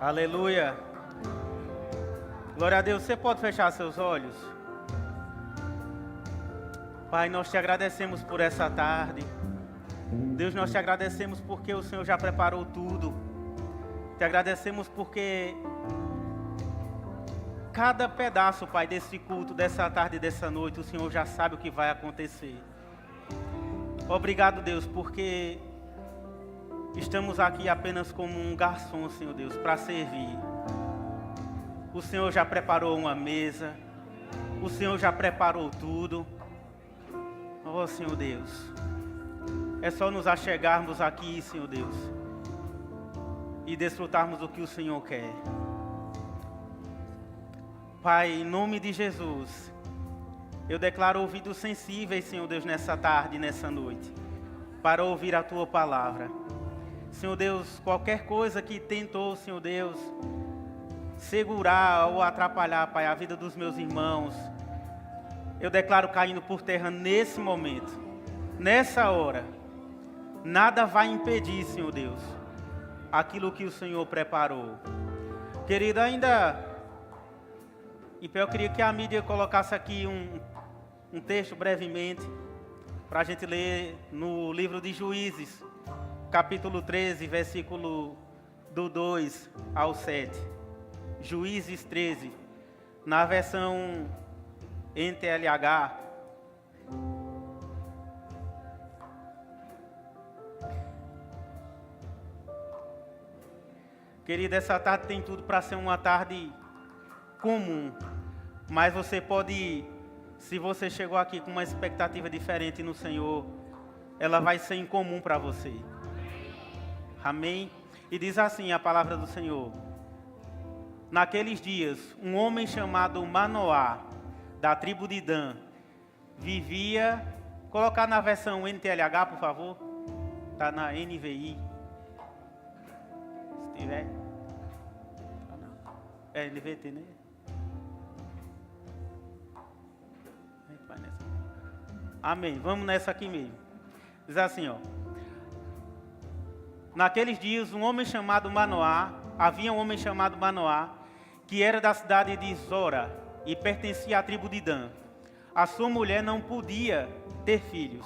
Aleluia. Glória a Deus. Você pode fechar seus olhos? Pai, nós te agradecemos por essa tarde. Deus, nós te agradecemos porque o Senhor já preparou tudo. Te agradecemos porque cada pedaço, Pai, desse culto, dessa tarde e dessa noite, o Senhor já sabe o que vai acontecer. Obrigado, Deus, porque estamos aqui apenas como um garçom, Senhor Deus, para servir. O Senhor já preparou uma mesa. O Senhor já preparou tudo. Oh, Senhor Deus. É só nos achegarmos aqui, Senhor Deus, e desfrutarmos do que o Senhor quer. Pai, em nome de Jesus, eu declaro ouvidos sensíveis, Senhor Deus, nessa tarde, nessa noite, para ouvir a Tua palavra. Senhor Deus, qualquer coisa que tentou, Senhor Deus, segurar ou atrapalhar, Pai, a vida dos meus irmãos, eu declaro caindo por terra nesse momento, nessa hora. Nada vai impedir, Senhor Deus, aquilo que o Senhor preparou. Querido, eu queria que a mídia colocasse aqui um texto brevemente, para a gente ler no livro de Juízes, capítulo 13, versículo do 2 ao 7. Juízes 13, na versão NTLH. Querida, essa tarde tem tudo para ser uma tarde comum, mas você pode, se você chegou aqui com uma expectativa diferente no Senhor, ela vai ser incomum para você. Amém? E diz assim a palavra do Senhor: naqueles dias, um homem chamado Manoá, da tribo de Dan, vivia, colocar na versão NTLH, por favor, está na NVI, se tiver, é NVT, né? Amém, vamos nessa aqui mesmo. Diz assim, ó: naqueles dias, havia um homem chamado Manoá, que era da cidade de Zora e pertencia à tribo de Dan. A sua mulher não podia ter filhos.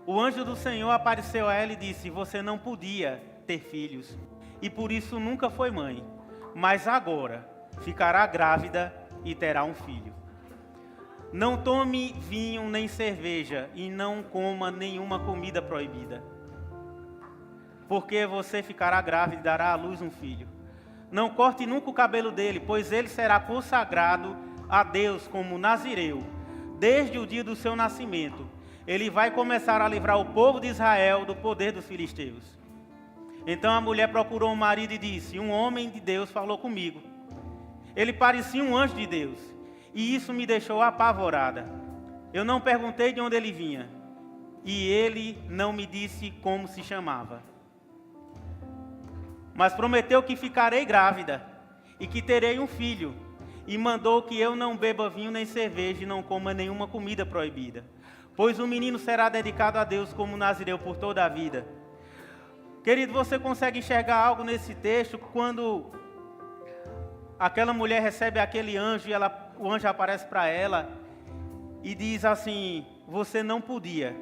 O anjo do Senhor apareceu a ela e disse: você não podia ter filhos, e por isso nunca foi mãe, mas agora ficará grávida e terá um filho. Não tome vinho nem cerveja e não coma nenhuma comida proibida, porque você ficará grávida e dará à luz um filho. Não corte nunca o cabelo dele, pois ele será consagrado a Deus como nazireu, desde o dia do seu nascimento. Ele vai começar a livrar o povo de Israel do poder dos filisteus. Então a mulher procurou um marido e disse: um homem de Deus falou comigo. Ele parecia um anjo de Deus, e isso me deixou apavorada. Eu não perguntei de onde ele vinha, e ele não me disse como se chamava. Mas prometeu que ficarei grávida e que terei um filho, e mandou que eu não beba vinho nem cerveja e não coma nenhuma comida proibida, pois o menino será dedicado a Deus como nazireu por toda a vida. Querido, você consegue enxergar algo nesse texto quando aquela mulher recebe aquele anjo e o anjo aparece para ela e diz assim: você não podia,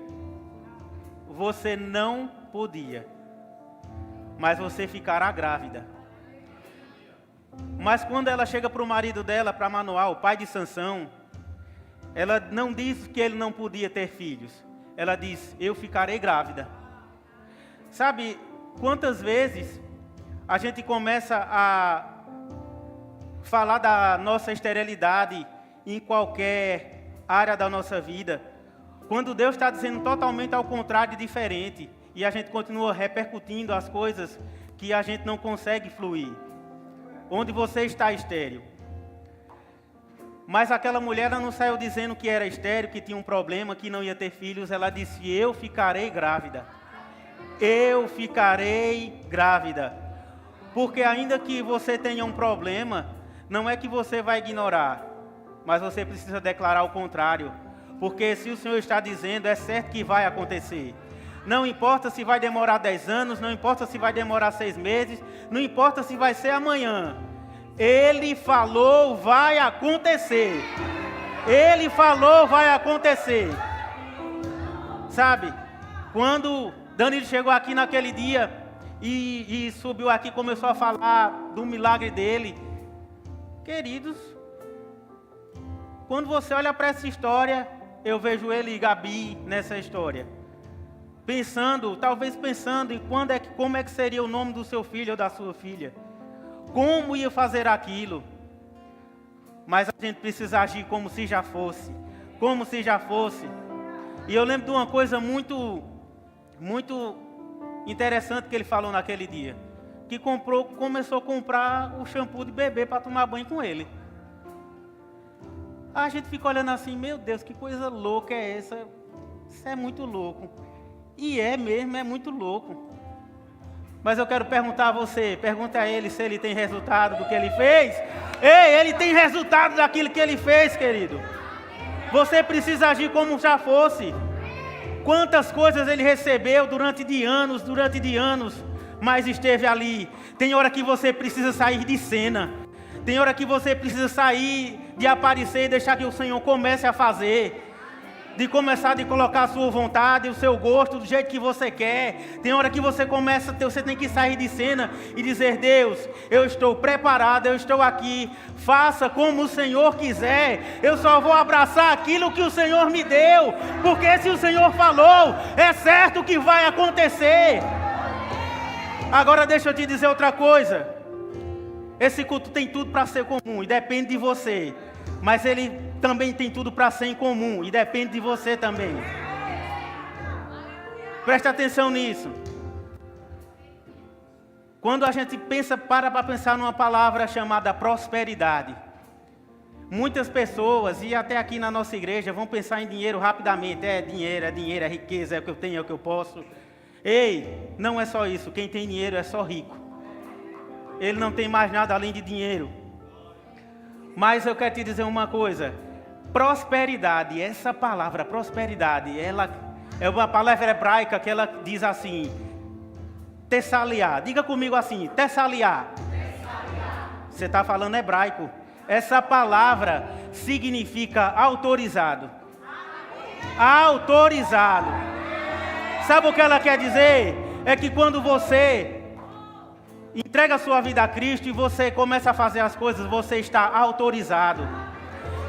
mas você ficará grávida. Mas quando ela chega para o marido dela, para Manoá, o pai de Sansão, ela não diz que ele não podia ter filhos. Ela diz: eu ficarei grávida. Sabe quantas vezes a gente começa a falar da nossa esterilidade em qualquer área da nossa vida, quando Deus está dizendo totalmente ao contrário, diferente, e a gente continua repercutindo as coisas que a gente não consegue fluir. Onde você está estéril. Mas aquela mulher, ela não saiu dizendo que era estéril, que tinha um problema, que não ia ter filhos. Ela disse: eu ficarei grávida. Eu ficarei grávida. Porque ainda que você tenha um problema, não é que você vai ignorar, mas você precisa declarar o contrário. Porque se o Senhor está dizendo, é certo que vai acontecer. Não importa se vai demorar 10 anos, não importa se vai demorar 6 meses, não importa se vai ser amanhã. Ele falou, vai acontecer. Ele falou, vai acontecer. Sabe, quando Danilo chegou aqui naquele dia e subiu aqui, começou a falar do milagre dele. Queridos, quando você olha para essa história, eu vejo ele e Gabi nessa história. Talvez pensando em como é que seria o nome do seu filho ou da sua filha. Como ia fazer aquilo. Mas a gente precisa agir como se já fosse. Como se já fosse. E eu lembro de uma coisa muito interessante que ele falou naquele dia. Que começou a comprar o shampoo de bebê para tomar banho com ele. A gente fica olhando assim, meu Deus, que coisa louca é essa? Isso é muito louco. E é mesmo, é muito louco. Mas eu quero perguntar a você, pergunta a ele se ele tem resultado do que ele fez. Ei, ele tem resultado daquilo que ele fez, querido. Você precisa agir como já fosse. Quantas coisas ele recebeu durante de anos, mas esteve ali. Tem hora que você precisa sair de cena. Tem hora que você precisa sair de aparecer e deixar que o Senhor comece a fazer. De começar a colocar a sua vontade, o seu gosto, do jeito que você quer. Tem hora que você tem que sair de cena e dizer, Deus, eu estou preparado, eu estou aqui. Faça como o Senhor quiser. Eu só vou abraçar aquilo que o Senhor me deu. Porque se o Senhor falou, é certo que vai acontecer. Agora deixa eu te dizer outra coisa. Esse culto tem tudo para ser comum e depende de você. Mas ele também tem tudo para ser em comum e depende de você também. Presta atenção nisso. Quando a gente para pensar numa palavra chamada prosperidade, muitas pessoas, e até aqui na nossa igreja, vão pensar em dinheiro rapidamente. É dinheiro, é riqueza, é o que eu tenho, é o que eu posso. Ei, não é só isso. Quem tem dinheiro é só rico. Ele não tem mais nada além de dinheiro. Mas eu quero te dizer uma coisa. Prosperidade, essa palavra prosperidade, ela é uma palavra hebraica que ela diz assim, tessaliá. Diga comigo assim, tessaliá. Você está falando hebraico. Essa palavra significa autorizado. Autorizado. Sabe o que ela quer dizer? É que quando você entrega a sua vida a Cristo e você começa a fazer as coisas, você está autorizado.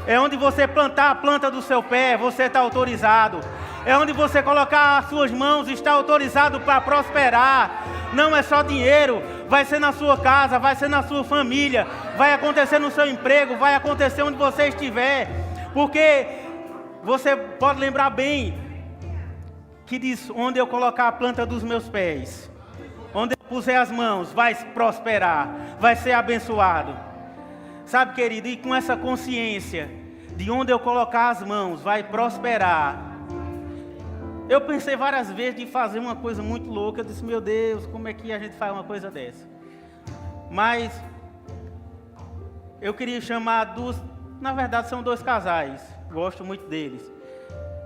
É onde você plantar a planta do seu pé, você está autorizado. É onde você colocar as suas mãos, está autorizado para prosperar. Não é só dinheiro, vai ser na sua casa, vai ser na sua família, vai acontecer no seu emprego, vai acontecer onde você estiver. Porque você pode lembrar bem que diz, onde eu colocar a planta dos meus pés, onde eu puser as mãos, vai prosperar, vai ser abençoado. Sabe, querido, e com essa consciência de onde eu colocar as mãos, vai prosperar. Eu pensei várias vezes de fazer uma coisa muito louca. Eu disse, meu Deus, como é que a gente faz uma coisa dessa? Mas eu queria chamar na verdade são 2 casais, gosto muito deles.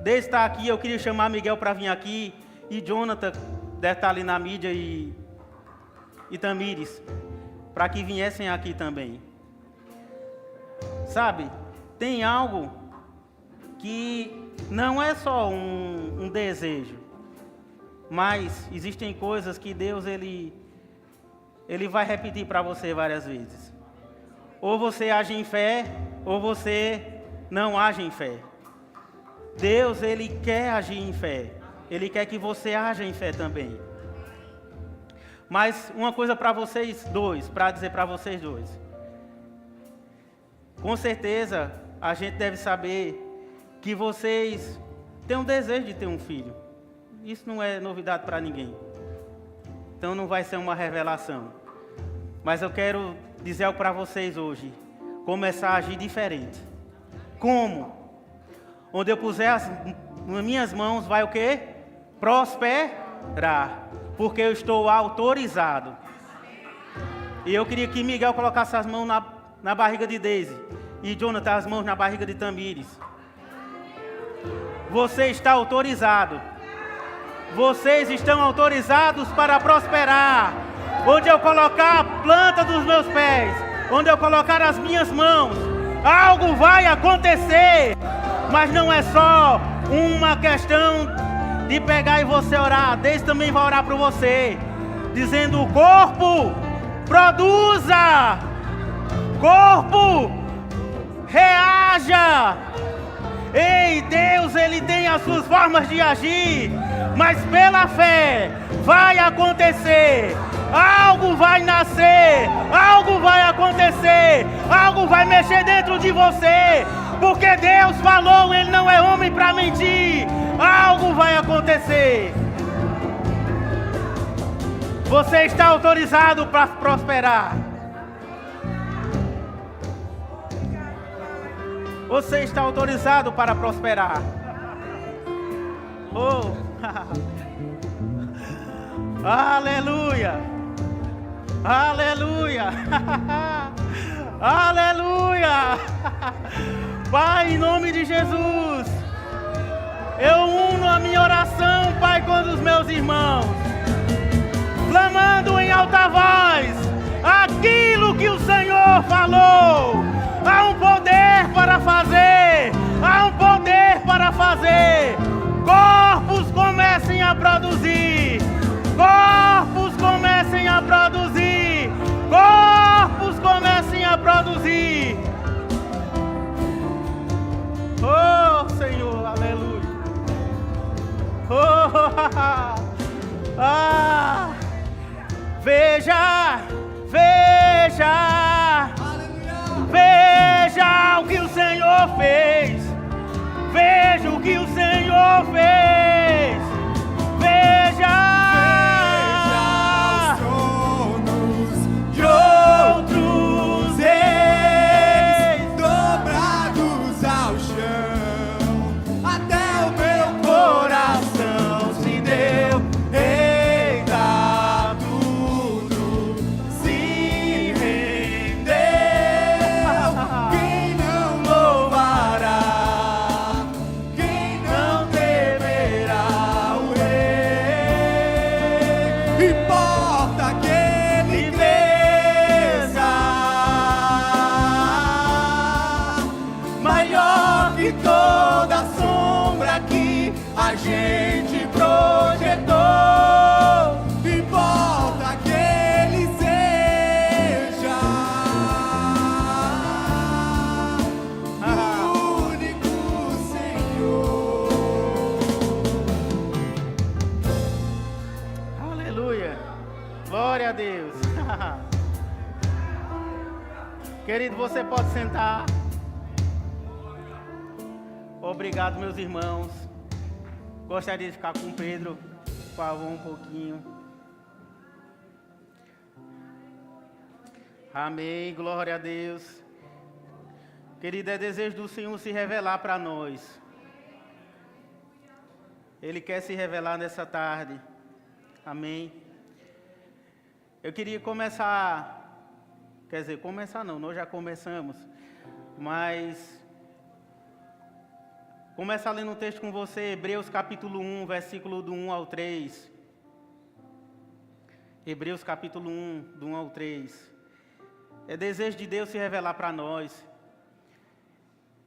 Desde estar aqui, eu queria chamar Miguel para vir aqui, e Jonathan deve estar ali na mídia, e Tamires, para que viessem aqui também. Sabe, tem algo que não é só um desejo, mas existem coisas que Deus ele vai repetir para você várias vezes. Ou você age em fé, ou você não age em fé. Deus, ele quer agir em fé. Ele quer que você haja em fé também. Mas uma coisa para vocês dois, para dizer para vocês dois. Com certeza, a gente deve saber que vocês têm um desejo de ter um filho. Isso não é novidade para ninguém. Então não vai ser uma revelação. Mas eu quero dizer algo para vocês hoje. Começar a agir diferente. Como? Onde eu puser as minhas mãos, vai o quê? Prosperar. Porque eu estou autorizado. E eu queria que Miguel colocasse as mãos na barriga de Daisy. E Jonathan as mãos na barriga de Tamires. Você está autorizado. Vocês estão autorizados para prosperar. Onde eu colocar a planta dos meus pés, onde eu colocar as minhas mãos, algo vai acontecer. Mas não é só uma questão de pegar e você orar. Deus também vai orar por você, dizendo: o corpo produza, corpo reaja. Ei, Deus, Ele tem as suas formas de agir, mas pela fé vai acontecer. Algo vai nascer, algo vai acontecer, algo vai mexer dentro de você, porque Deus falou, Ele não é homem para mentir. Algo vai acontecer. Você está autorizado para prosperar. Você está autorizado para prosperar. Oh, aleluia, aleluia, aleluia. Pai, em nome de Jesus, eu uno a minha oração, Pai, com os meus irmãos, clamando em alta voz aquilo que o Senhor falou. Há um poder para fazer, há um poder para fazer. Corpos comecem a produzir, corpos comecem a produzir, corpos comecem a produzir. Oh, Senhor, aleluia. Oh, veja, veja, veja o que o Senhor fez. Veja o que o Senhor fez. Veja, os tronos de outros reis dobrados ao chão, até o meu coração se deu. Eita, tudo se rendeu. Quem não louvará? Importa que ele cresça, maior que toda sombra que a gente projetou. Importa que ele seja o único Senhor. aleluia, glória a Deus. Querido, você pode sentar. Obrigado, meus irmãos. Gostaria de ficar com Pedro, por favor, um pouquinho. Amém, glória a Deus. Querido, é desejo do Senhor se revelar para nós. Ele quer se revelar nessa tarde. Amém. Eu queria começar, nós já começamos, mas começar lendo um texto com você, Hebreus capítulo 1, versículo do 1 ao 3. Hebreus capítulo 1, do 1 ao 3. É desejo de Deus se revelar para nós.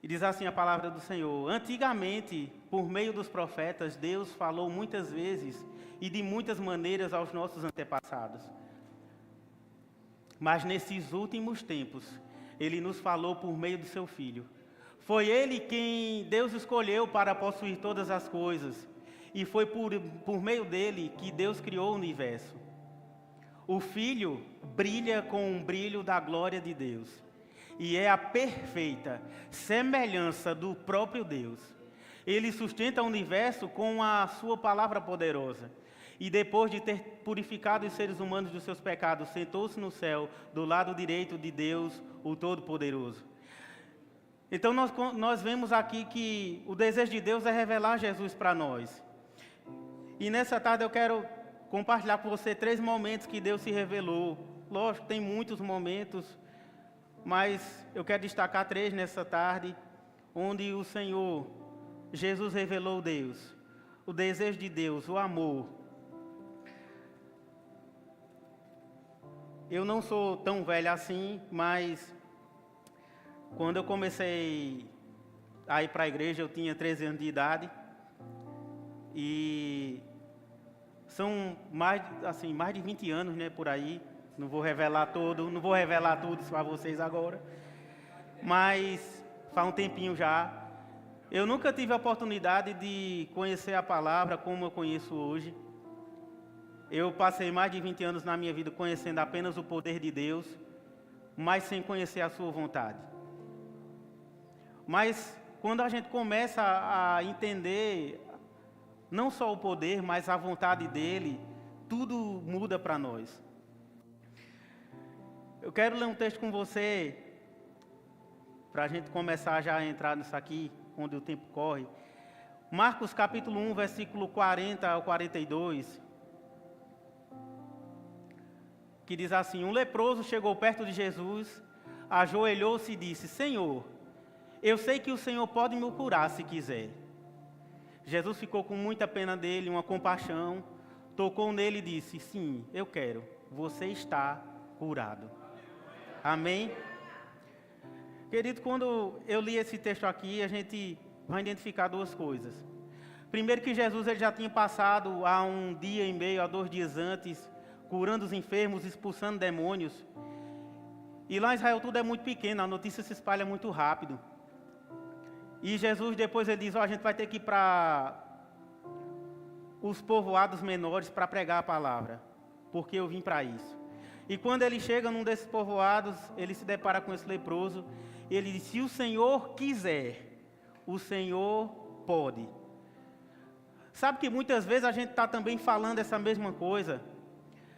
E diz assim a palavra do Senhor: antigamente, por meio dos profetas, Deus falou muitas vezes e de muitas maneiras aos nossos antepassados. Mas nesses últimos tempos, Ele nos falou por meio do Seu Filho. Foi Ele quem Deus escolheu para possuir todas as coisas. E foi por meio dele que Deus criou o universo. O Filho brilha com o brilho da glória de Deus. E é a perfeita semelhança do próprio Deus. Ele sustenta o universo com a sua palavra poderosa. E depois de ter purificado os seres humanos dos seus pecados, sentou-se no céu, do lado direito de Deus, o Todo-Poderoso. Então nós vemos aqui que o desejo de Deus é revelar Jesus para nós. E nessa tarde eu quero compartilhar com você 3 momentos que Deus se revelou. Lógico, tem muitos momentos, mas eu quero destacar 3 nessa tarde, onde o Senhor, Jesus revelou Deus. o desejo de Deus, o amor. Eu não sou tão velho assim, mas quando eu comecei a ir para a igreja, eu tinha 13 anos de idade. E são mais de 20 anos, né, por aí. Não vou revelar tudo para vocês agora. Mas faz um tempinho já. Eu nunca tive a oportunidade de conhecer a palavra como eu conheço hoje. Eu passei mais de 20 anos na minha vida conhecendo apenas o poder de Deus, mas sem conhecer a sua vontade. Mas quando a gente começa a entender não só o poder, mas a vontade dele, tudo muda para nós. Eu quero ler um texto com você, para a gente começar já a entrar nisso aqui, onde o tempo corre. Marcos capítulo 1, versículo 40 ao 42, que diz assim: um leproso chegou perto de Jesus, ajoelhou-se e disse: Senhor, eu sei que o Senhor pode me curar se quiser. Jesus ficou com muita pena dele, uma compaixão, tocou nele e disse: sim, eu quero, você está curado. Amém? Querido, quando eu li esse texto aqui, a gente vai identificar duas coisas. Primeiro, que Jesus ele já tinha passado há um dia e meio, há 2 dias antes, curando os enfermos, expulsando demônios. E lá em Israel tudo é muito pequeno, a notícia se espalha muito rápido. E Jesus depois ele diz: a gente vai ter que ir para os povoados menores para pregar a palavra, porque eu vim para isso. E quando ele chega num desses povoados, ele se depara com esse leproso, e ele diz: se o Senhor quiser, o Senhor pode. Sabe que muitas vezes a gente está também falando essa mesma coisa.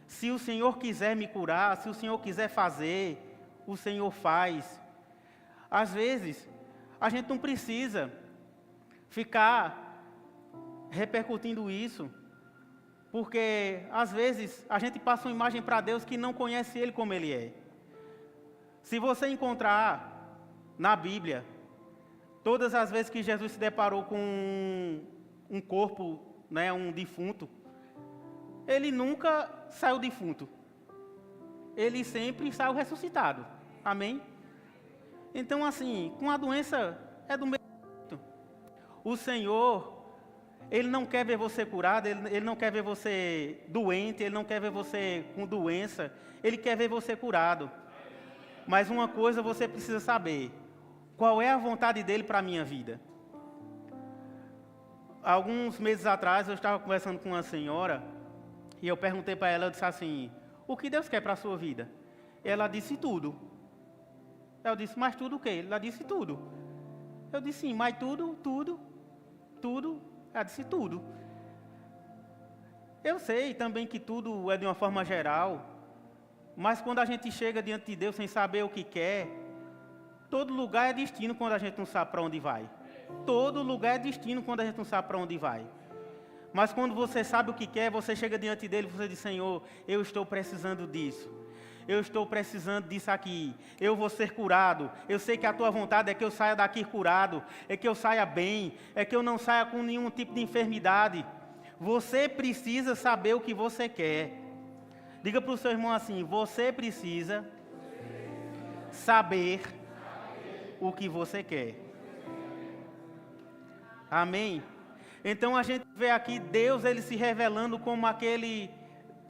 Se o Senhor quiser me curar, se o Senhor quiser fazer, o Senhor faz. Às vezes, a gente não precisa ficar repercutindo isso, porque às vezes a gente passa uma imagem para Deus que não conhece Ele como Ele é. Se você encontrar na Bíblia, todas as vezes que Jesus se deparou com um corpo, né, um defunto, Ele nunca saiu defunto. Ele sempre saiu ressuscitado. Amém? Então, assim, com a doença é do mesmo jeito. O Senhor, Ele não quer ver você curado, Ele não quer ver você doente, Ele não quer ver você com doença, Ele quer ver você curado. Mas uma coisa você precisa saber: qual é a vontade dEle para a minha vida? Alguns meses atrás eu estava conversando com uma senhora e eu perguntei para ela, eu disse assim: o que Deus quer para a sua vida? Ela disse: tudo. Eu disse: mas tudo o quê? Ela disse: tudo. Eu disse: sim, mas tudo. Ela disse: tudo. Eu sei também que tudo é de uma forma geral, mas quando a gente chega diante de Deus sem saber o que quer, todo lugar é destino quando a gente não sabe para onde vai. Todo lugar é destino quando a gente não sabe para onde vai. Mas quando você sabe o que quer, você chega diante dele e você diz: Senhor, eu estou precisando disso. Eu estou precisando disso aqui. Eu vou ser curado. Eu sei que a tua vontade é que eu saia daqui curado. É que eu saia bem. É que eu não saia com nenhum tipo de enfermidade. Você precisa saber o que você quer. Diga para o seu irmão assim: você precisa saber o que você quer. Amém? Então a gente vê aqui Deus ele se revelando como aquele...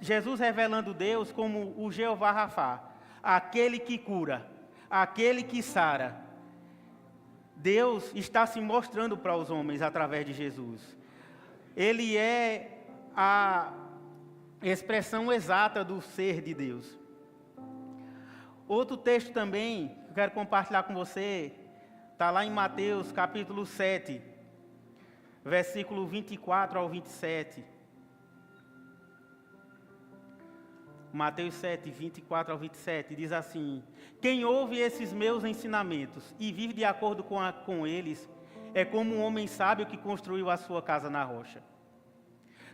Jesus revelando Deus como o Jeová Rafá, aquele que cura, aquele que sara. Deus está se mostrando para os homens através de Jesus. Ele é a expressão exata do ser de Deus. Outro texto também que eu quero compartilhar com você, está lá em Mateus capítulo 7, versículo 24 ao 27. Mateus 7, 24 ao 27, diz assim: quem ouve esses meus ensinamentos e vive de acordo com eles, é como um homem sábio que construiu a sua casa na rocha.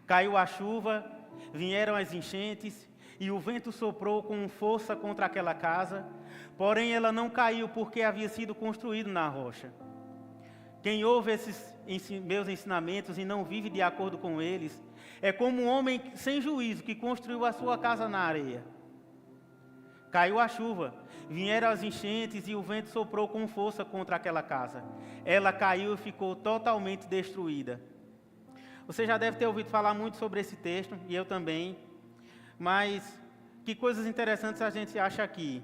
Caiu a chuva, vieram as enchentes, e o vento soprou com força contra aquela casa, porém ela não caiu porque havia sido construída na rocha. Quem ouve meus ensinamentos e não vive de acordo com eles, é como um homem sem juízo que construiu a sua casa na areia. Caiu a chuva, vieram as enchentes e o vento soprou com força contra aquela casa. Ela caiu e ficou totalmente destruída. Você já deve ter ouvido falar muito sobre esse texto, e eu também. Mas que coisas interessantes a gente acha aqui.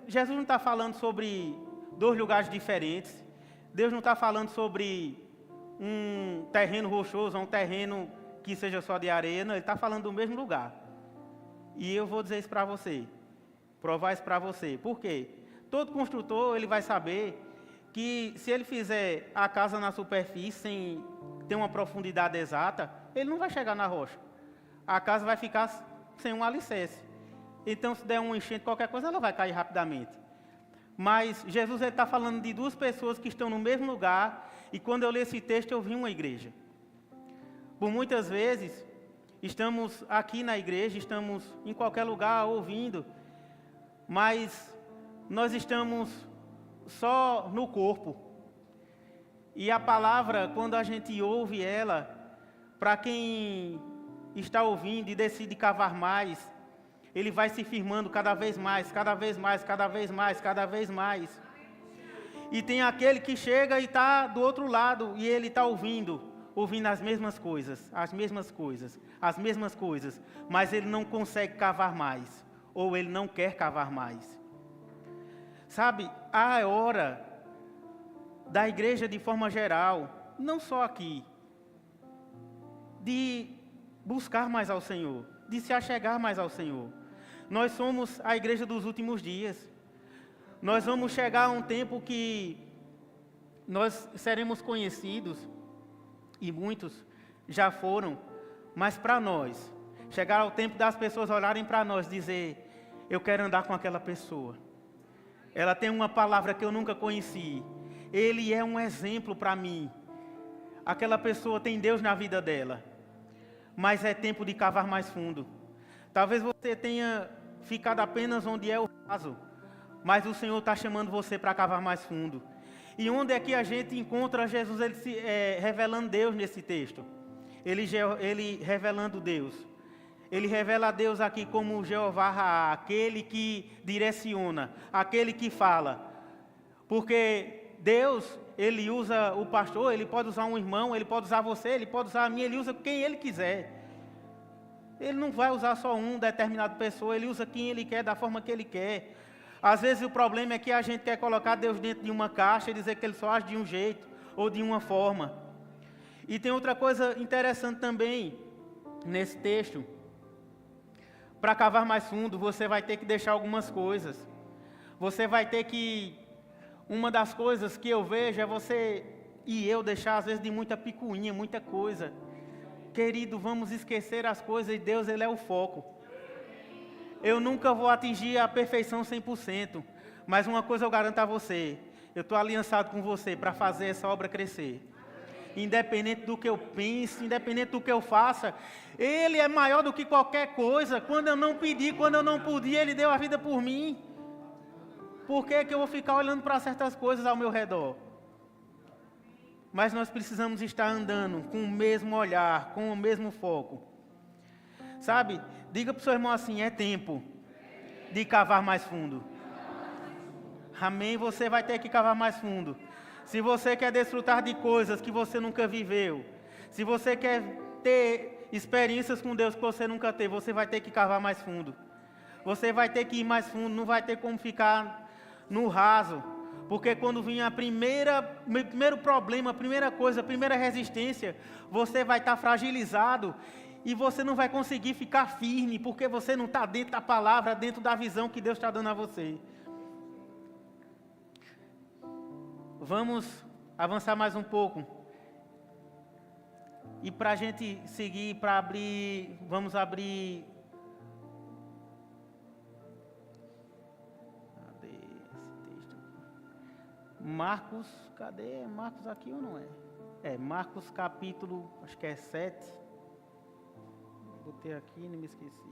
Jesus não está falando sobre dois lugares diferentes. Deus não está falando sobre um terreno rochoso ou um terreno que seja só de areia. Não, Ele está falando do mesmo lugar. E eu vou dizer isso para você, provar isso para você. Por quê? Todo construtor ele vai saber que se ele fizer a casa na superfície sem ter uma profundidade exata, ele não vai chegar na rocha. A casa vai ficar sem um alicerce. Então, se der um enchente, qualquer coisa, ela vai cair rapidamente. Mas Jesus está falando de duas pessoas que estão no mesmo lugar, e quando eu li esse texto, eu vi uma igreja. Por muitas vezes, estamos aqui na igreja, estamos em qualquer lugar ouvindo, mas nós estamos só no corpo. E a palavra, quando a gente ouve ela, para quem está ouvindo e decide cavar mais, ele vai se firmando cada vez mais, cada vez mais, cada vez mais, cada vez mais. E tem aquele que chega e está do outro lado, e ele está ouvindo as mesmas coisas, as mesmas coisas, as mesmas coisas, mas ele não consegue cavar mais, ou ele não quer cavar mais. Sabe, a hora da igreja de forma geral, não só aqui, de buscar mais ao Senhor, de se achegar mais ao Senhor. Nós somos a igreja dos últimos dias. Nós vamos chegar a um tempo que nós seremos conhecidos, e muitos já foram, mas para nós, chegar ao tempo das pessoas olharem para nós e dizer, eu quero andar com aquela pessoa. Ela tem uma palavra que eu nunca conheci. Ele é um exemplo para mim. Aquela pessoa tem Deus na vida dela. Mas é tempo de cavar mais fundo. Talvez você tenha ficado apenas onde é o raso, mas o Senhor está chamando você para cavar mais fundo. E onde é que a gente encontra Jesus revelando Deus nesse texto? Ele revelando Deus. Ele revela a Deus aqui como Jeová Raá, aquele que direciona, aquele que fala. Porque Deus, Ele usa o pastor, Ele pode usar um irmão, Ele pode usar você, Ele pode usar a mim, Ele usa quem Ele quiser. Ele não vai usar só um determinado pessoa, Ele usa quem Ele quer, da forma que Ele quer. Às vezes o problema é que a gente quer colocar Deus dentro de uma caixa e dizer que Ele só age de um jeito ou de uma forma. E tem outra coisa interessante também nesse texto. Para cavar mais fundo, você vai ter que deixar algumas coisas. Você vai ter que... Uma das coisas que eu vejo é você e eu deixar às vezes de muita picuinha, muita coisa. Querido, vamos esquecer as coisas e Deus, Ele é o foco. Eu nunca vou atingir a perfeição 100%, mas uma coisa eu garanto a você, eu estou aliançado com você para fazer essa obra crescer. Independente do que eu pense, independente do que eu faça, Ele é maior do que qualquer coisa. Quando eu não pedi, quando eu não podia, Ele deu a vida por mim. Por que que eu vou ficar olhando para certas coisas ao meu redor? Mas nós precisamos estar andando com o mesmo olhar, com o mesmo foco. Sabe? Diga para o seu irmão assim, é tempo de cavar mais fundo. Amém? Você vai ter que cavar mais fundo. Se você quer desfrutar de coisas que você nunca viveu, se você quer ter experiências com Deus que você nunca teve, você vai ter que cavar mais fundo. Você vai ter que ir mais fundo, não vai ter como ficar no raso. Porque quando vir o primeiro problema, a primeira coisa, a primeira resistência, você vai estar fragilizado e você não vai conseguir ficar firme, porque você não está dentro da palavra, dentro da visão que Deus está dando a você. Vamos avançar mais um pouco. E para a gente seguir, vamos abrir... Cadê esse texto? Marcos, cadê? Marcos aqui ou não é? É, Marcos capítulo, acho que é 7. Botei aqui e não me esqueci.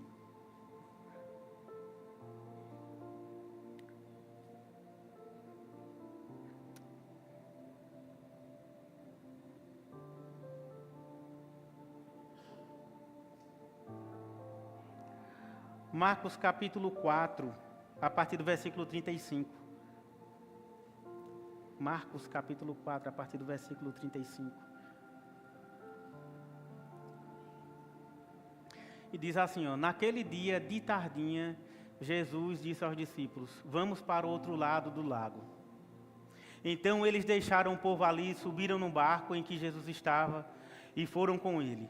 Marcos capítulo 4, a partir do versículo 35. Marcos capítulo 4, a partir do versículo 35. E diz assim, ó: naquele dia de tardinha, Jesus disse aos discípulos: vamos para o outro lado do lago. Então eles deixaram o povo ali, subiram no barco em que Jesus estava e foram com ele.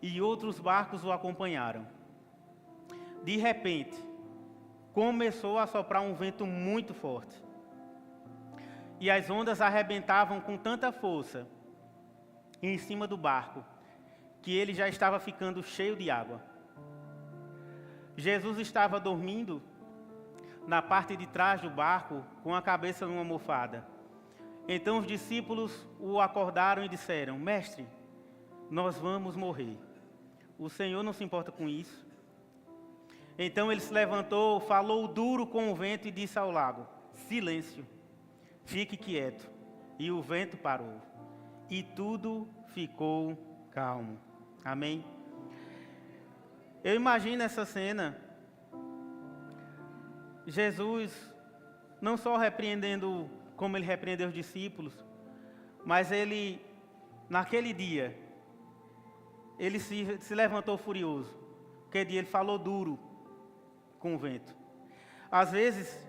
E outros barcos o acompanharam. De repente, começou a soprar um vento muito forte. E as ondas arrebentavam com tanta força em cima do barco, que ele já estava ficando cheio de água. Jesus estava dormindo na parte de trás do barco, com a cabeça numa almofada. Então os discípulos o acordaram e disseram: mestre, nós vamos morrer. O Senhor não se importa com isso? Então ele se levantou, falou duro com o vento e disse ao lago: silêncio, fique quieto. E o vento parou. E tudo ficou calmo. Amém? Eu imagino essa cena. Jesus não só repreendendo como ele repreendeu os discípulos, mas ele, naquele dia, ele se levantou furioso. Aquele dia ele falou duro com o vento. Às vezes,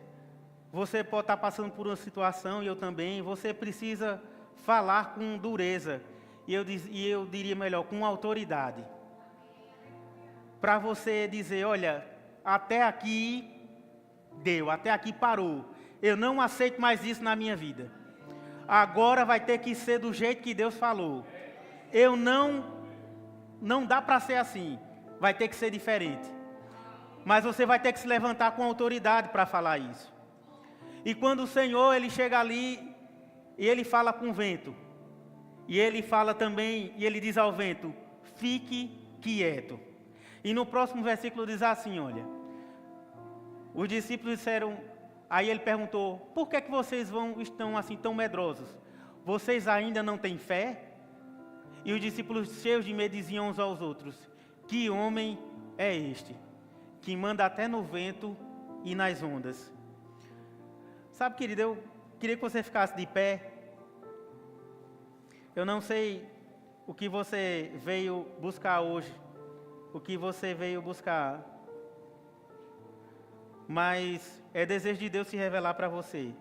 você pode estar passando por uma situação, e eu também, você precisa falar com dureza, e eu diria melhor, com autoridade. Para você dizer: olha, até aqui deu, até aqui parou. Eu não aceito mais isso na minha vida. Agora vai ter que ser do jeito que Deus falou. Eu não dá para ser assim. Vai ter que ser diferente. Mas você vai ter que se levantar com autoridade para falar isso. E quando o Senhor, ele chega ali e ele fala com o vento. E ele fala também, e ele diz ao vento: fique quieto. E no próximo versículo diz assim, olha: os discípulos disseram, aí ele perguntou: por que vocês estão assim tão medrosos? Vocês ainda não têm fé? E os discípulos, cheios de medo, diziam uns aos outros: que homem é este, que manda até no vento e nas ondas? Sabe, querido, eu queria que você ficasse de pé. Eu não sei o que você veio buscar hoje, o que você veio buscar, mas é desejo de Deus se revelar para você.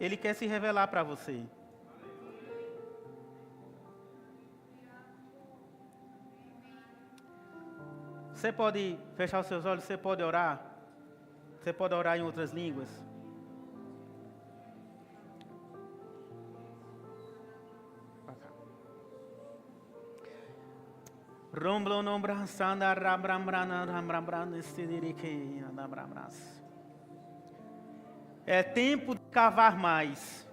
Ele quer se revelar para você. Você pode fechar os seus olhos, você pode orar. Você pode orar em outras línguas. É tempo de cavar mais.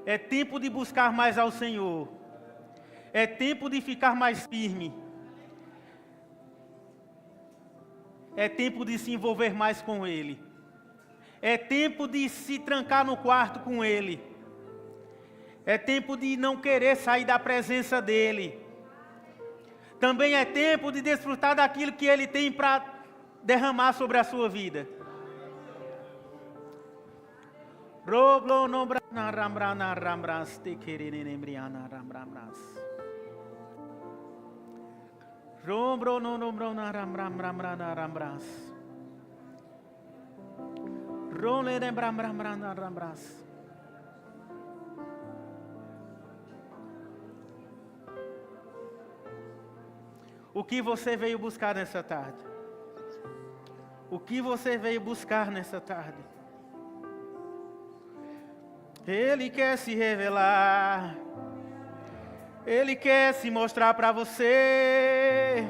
É tempo de buscar mais ao Senhor. É tempo de ficar mais firme. É tempo de se envolver mais com Ele. É tempo de se trancar no quarto com Ele. É tempo de não querer sair da presença dEle. Também é tempo de desfrutar daquilo que Ele tem para derramar sobre a sua vida. O que você veio buscar nessa tarde? O que você veio buscar nessa tarde? Ele quer se revelar. Ele quer se mostrar para você.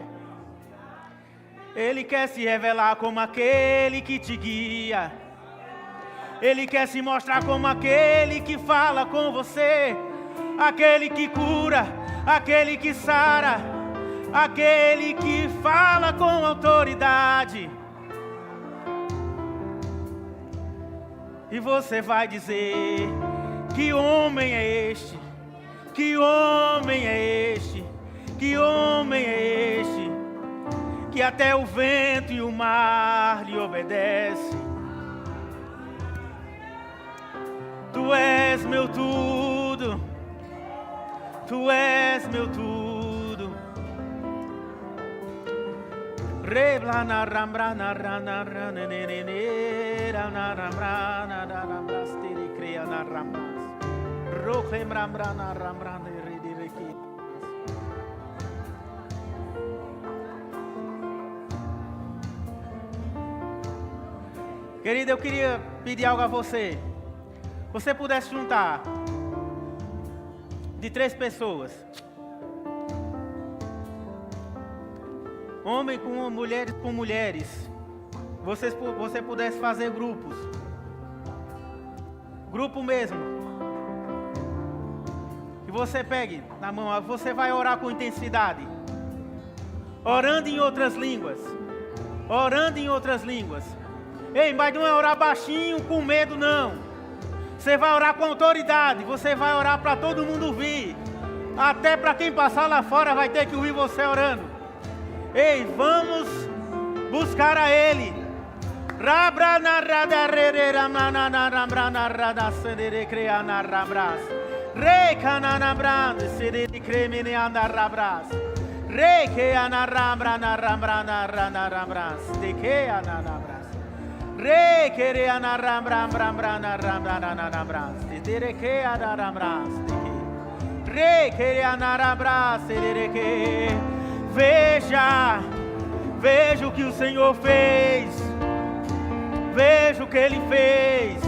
Ele quer se revelar como aquele que te guia. Ele quer se mostrar como aquele que fala com você. Aquele que cura, aquele que sara, aquele que fala com autoridade. E você vai dizer: que homem é este? Que homem é este? Que homem é este? que até o vento e o mar lhe obedecem. Tu és meu tudo, tu és meu tudo. Reblana rambrana rana rana nenene rana rambrana rana stiri crea na ramas. Roque rambrana rambrana redireki. Querida, eu queria pedir algo a você. Você pudesse juntar de 3 pessoas, homem com mulheres, você pudesse fazer grupos, grupo mesmo, que você pegue na mão, você vai orar com intensidade, orando em outras línguas, ei, mas não é orar baixinho com medo não. Você vai orar com autoridade, você vai orar para todo mundo ouvir. Até para quem passar lá fora vai ter que ouvir você orando. Ei, vamos buscar a Ele. Re quere anaram ram ram ram ram ram ram se que anaram re quere anaram que veja o que o Senhor fez, veja o que Ele fez.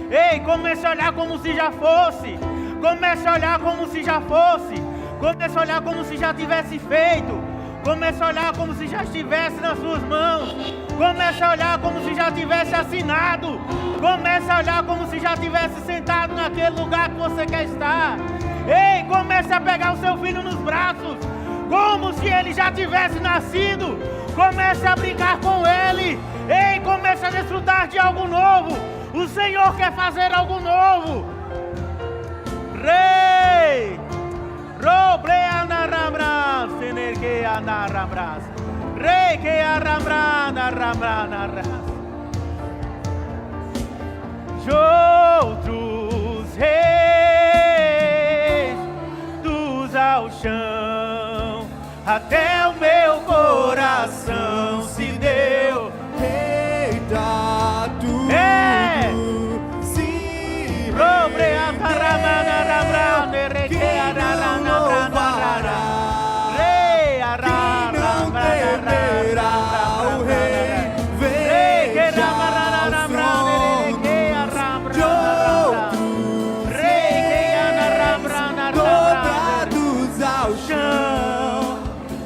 Ei, comece a olhar como se já fosse, comece a olhar como se já fosse, comece a olhar como se já tivesse feito. Comece a olhar como se já estivesse nas suas mãos. Comece a olhar como se já tivesse assinado. Comece a olhar como se já tivesse sentado naquele lugar que você quer estar. Ei, comece a pegar o seu filho nos braços, como se ele já tivesse nascido. Comece a brincar com ele. Ei, comece a desfrutar de algo novo. O Senhor quer fazer algo novo. Rei! Roble anarambras, energe anarambras, rei que arrambrana, rambrana, outros reis dos ao chão, até o meu coração se deu. Eita, tudo se Roble anarambana, rambrana, energe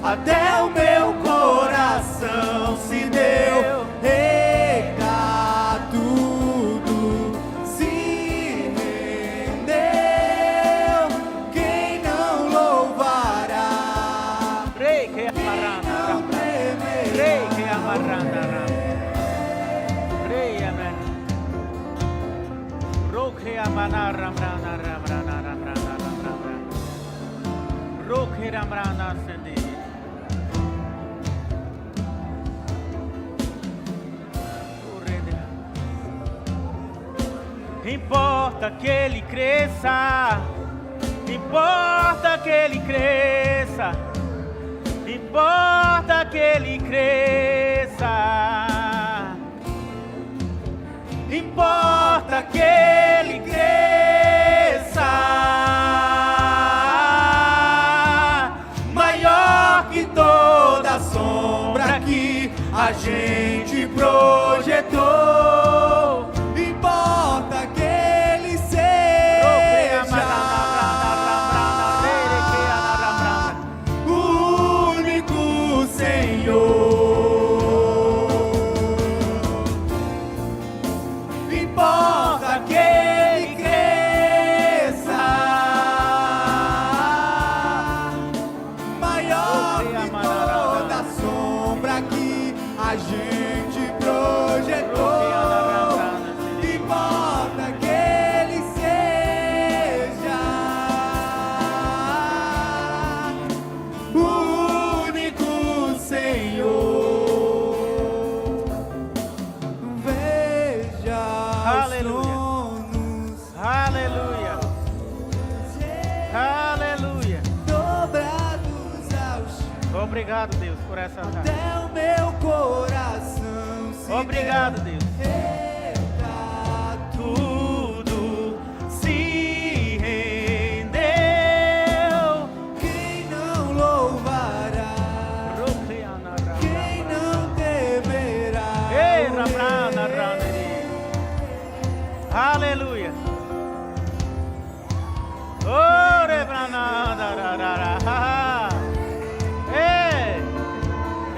até o meu coração se deu. Eita, tudo se rendeu. Quem não louvará? Rei que amarrana, rei que amarrana, rei amen. Roque amanar ramrana ramrana ramrana ramrana. Roque ramrana sendi. Importa que ele cresça, importa que ele cresça, importa que ele cresça, importa que ele cresça, maior que toda sombra que a gente projetou. Importa que ele seja o único Senhor. Importa que Obrigado, Deus, por essa tarde. Até o meu coração se Obrigado, Deus. tudo se rendeu. Quem não louvará? Quem não temerá? Ei, Rabrana, Raneri. Aleluia. Oh, Rebrana, dararara. Ei,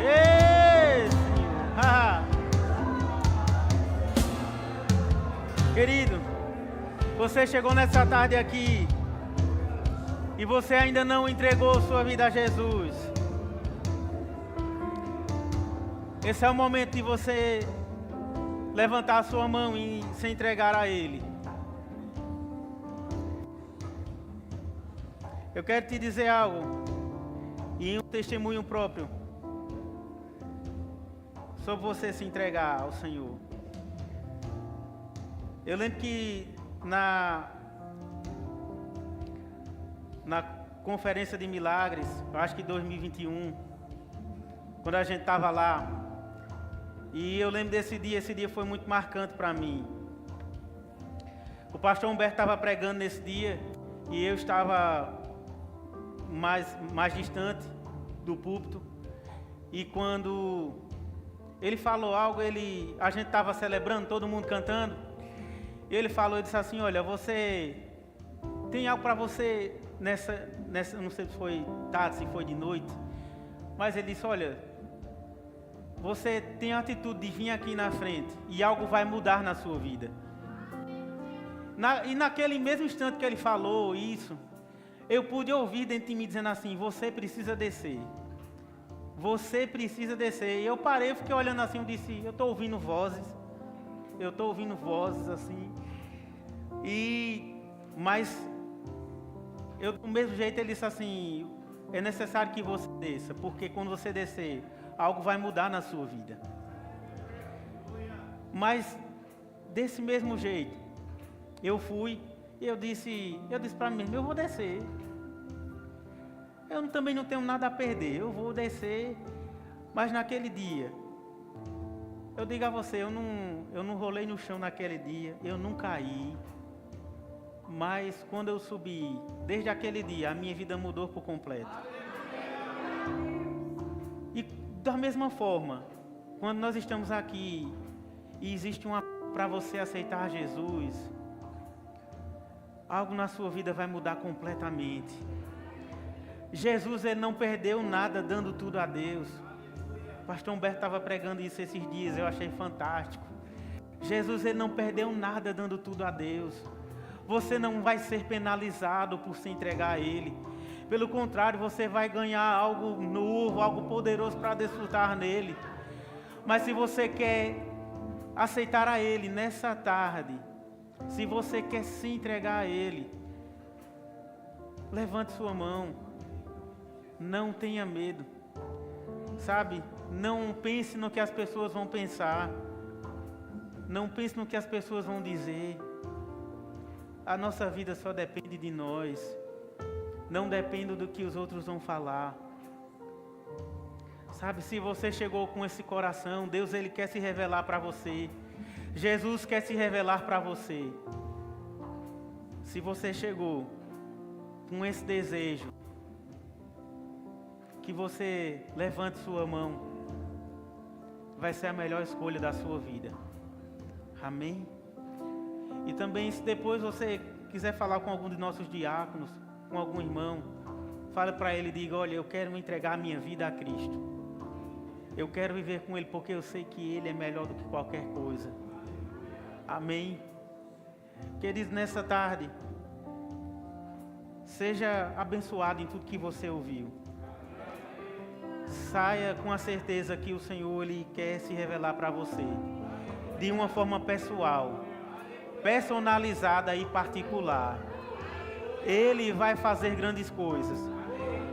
ei, Senhor. Ah. Querido, você chegou nessa tarde aqui e você ainda não entregou sua vida a Jesus. Esse é o momento de você levantar a sua mão e se entregar a Ele. Eu quero te dizer algo, e um testemunho próprio, sobre você se entregar ao Senhor. Eu lembro que na conferência de milagres, eu acho que 2021, quando a gente estava lá, e eu lembro desse dia, esse dia foi muito marcante para mim. O pastor Humberto estava pregando nesse dia, e eu estava mais distante do púlpito, e quando ele falou algo, a gente estava celebrando, todo mundo cantando, e ele falou, ele disse assim, olha, você tem algo para você nessa, não sei se foi tarde, se foi de noite, mas ele disse, olha, você tem a atitude de vir aqui na frente e algo vai mudar na sua vida. E naquele mesmo instante que ele falou isso, eu pude ouvir dentro de mim dizendo assim, você precisa descer. Você precisa descer. E eu parei, eu fiquei olhando assim, eu disse, eu estou ouvindo vozes. Eu estou ouvindo vozes assim. Mas do mesmo jeito ele disse assim, é necessário que você desça, porque quando você descer, algo vai mudar na sua vida. Mas desse mesmo jeito, eu fui e eu disse para mim mesmo, eu vou descer. Eu também não tenho nada a perder, eu vou descer. Mas naquele dia, eu digo a você, eu não rolei no chão naquele dia, eu não caí. Mas quando eu subi, desde aquele dia, a minha vida mudou por completo. E da mesma forma, quando nós estamos aqui e existe para você aceitar Jesus, algo na sua vida vai mudar completamente. Jesus, ele não perdeu nada dando tudo a Deus. O pastor Humberto estava pregando isso esses dias, eu achei fantástico. Jesus, ele não perdeu nada dando tudo a Deus. Você não vai ser penalizado por se entregar a Ele. Pelo contrário, você vai ganhar algo novo, algo poderoso para desfrutar nele. Mas se você quer aceitar a Ele nessa tarde, se você quer se entregar a Ele, levante sua mão. Não tenha medo. Sabe? Não pense no que as pessoas vão pensar. Não pense no que as pessoas vão dizer. A nossa vida só depende de nós. Não depende do que os outros vão falar. Sabe, se você chegou com esse coração, Deus, ele quer se revelar para você. Jesus quer se revelar para você. Se você chegou com esse desejo, que você levante sua mão. Vai ser a melhor escolha da sua vida. Amém? E também, se depois você quiser falar com algum de nossos diáconos, com algum irmão, fale para ele e diga, olha, eu quero me entregar a minha vida a Cristo. Eu quero viver com Ele porque eu sei que Ele é melhor do que qualquer coisa. Amém? Queridos, nessa tarde, seja abençoado em tudo que você ouviu. Saia com a certeza que o Senhor, Ele quer se revelar para você. De uma forma pessoal, personalizada e particular. Ele vai fazer grandes coisas.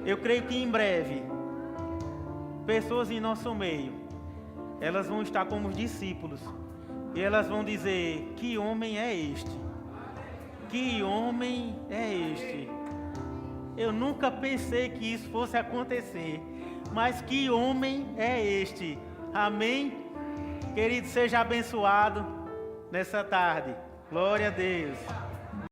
Eu creio que em breve, pessoas em nosso meio, elas vão estar como os discípulos. E elas vão dizer, que homem é este? Que homem é este? Eu nunca pensei que isso fosse acontecer. Mas que homem é este? Amém? Querido, seja abençoado nessa tarde. Glória a Deus.